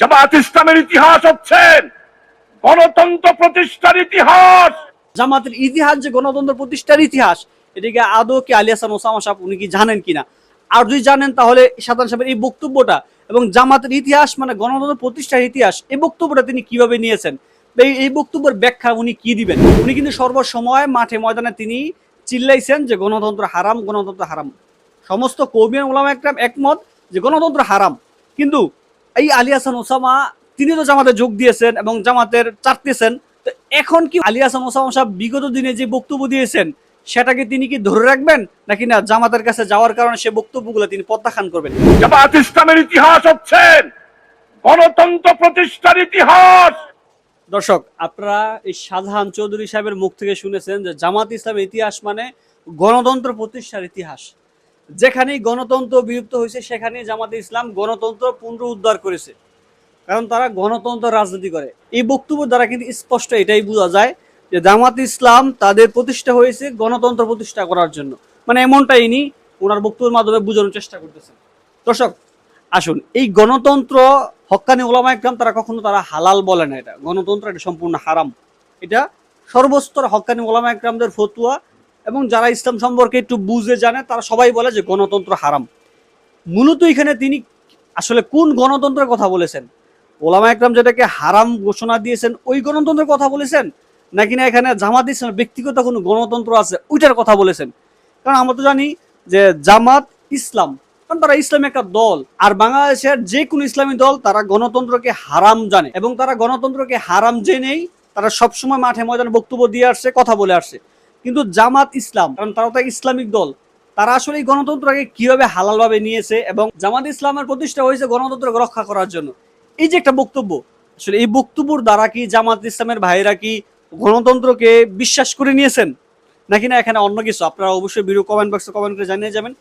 জামাত ইসলামের ইতিহাস হচ্ছে গণতন্ত্র প্রতিষ্ঠার ইতিহাস। জামাতের ইতিহাস যে গণতন্ত্র প্রতিষ্ঠার ইতিহাস, এটাকে আদৌ কি আলী হাসান ওসামা সাহেব উনি কি জানেন কিনা? আর যদি জানেন তাহলে সাধারণ সাহেবের এই বক্তব্যটা এবং জামাতের ইতিহাস মানে গণতন্ত্র প্রতিষ্ঠার ইতিহাস, এই বক্তব্যটা তিনি কিভাবে নিয়েছেন, এই বক্তব্যের ব্যাখ্যা উনি কি দিবেন? উনি কিন্তু সর্বসময় মাঠে ময়দানে তিনি চিল্লাইছেন যে গণতন্ত্র হারাম, গণতন্ত্র হারাম। সমস্ত কওমি ওলামা একরাম একমত যে গণতন্ত্র হারাম। কিন্তু এই আলী হাসান ওসামা তিনি তো জামাতে যোগ দিয়েছেন এবং জামাতের চাটতেছেন। তো এখন কি আলী হাসান ওসামা সাহেব বিগত দিনে যে বক্তব্য দিয়েছেন সেটাকে তিনি কি ধরে রাখবেন, নাকি না জামাতের কাছে যাওয়ার কারণে সে বক্তব্যগুলো তিনি প্রত্যাখ্যান করবেন? জামাত ইসলামের ইতিহাস হচ্ছে গণতন্ত্র প্রতিষ্ঠার ইতিহাস। দর্শক, আপনারা এই শাহজাহান চৌধুরী সাহেবের মুখ থেকে শুনেছেন যে জামাত ইসলামের ইতিহাস মানে গণতন্ত্র প্রতিষ্ঠার ইতিহাস। যেখানেই গণতন্ত্র বিলুপ্ত হয়েছে সেখানেই জামাতে ইসলাম গণতন্ত্র পুনরুদ্ধার করেছে, কারণ তারা গণতন্ত্র রাজনীতি করে। এই বক্তব্য দ্বারা কিন্তু স্পষ্ট এটাই বোঝা যায় যে জামাত ইসলাম তাদের প্রতিষ্ঠা হয়েছে গণতন্ত্র প্রতিষ্ঠা করার জন্য। মানে এমনটাই ইনি ওনার বক্তব্যের মাধ্যমে বোঝানোর চেষ্টা করতেছেন। দর্শক আসুন, এই গণতন্ত্র হক্কানি ওলামা একরাম তারা কখনো তারা হালাল বলে না, এটা গণতন্ত্র, এটা সম্পূর্ণ হারাম। এটা সর্বস্তর হক্কানি ওলামা একরামদের ফতুয়া, এবং যারা ইসলাম সম্পর্কে একটু বুঝে জানে তারা সবাই বলে যে গণতন্ত্র হারাম। মূলত এখানে তিনি আসলে কোন গণতন্ত্রের কথা বলেছেন? ওলামা একরাম যেটাকে হারাম ঘোষণা দিয়েছেন ওই গণতন্ত্রের কথা বলেছেন, নাকি না এখানে জামাত ইসলামের ব্যক্তিগত কোনো গণতন্ত্র আছে ওইটার কথা বলেছেন? কারণ আমরা তো জানি যে জামাত ইসলাম, কারণ তারা ইসলামী একটা দল, আর বাংলাদেশের যে কোনো ইসলামী দল তারা গণতন্ত্রকে হারাম জানে, এবং তারা গণতন্ত্রকে হারাম জেনেই তারা সবসময় মাঠে ময়দানে বক্তব্য দিয়ে আসছে, কথা বলে আসছে। কিন্তু জামাত ইসলাম, কারণ তারা তো ইসলামিক দল, তারা আসলে এই গণতন্ত্রকে কিভাবে হালালভাবে নিয়েছে, এবং জামাত ইসলামের প্রতিষ্ঠা হয়েছে গণতন্ত্রকে রক্ষা করার জন্য। এই যে একটা বক্তব্য, আসলে এই বক্তব্যের দ্বারা কি জামাত ইসলামের ভাইরা কি গণতন্ত্রকে বিশ্বাস করে নিয়েছেন, নাকি না এখানে অন্য কিছু? আপনারা অবশ্যই ভিডিও কমেন্ট বক্সে কমেন্ট করে জানিয়ে যাবেন।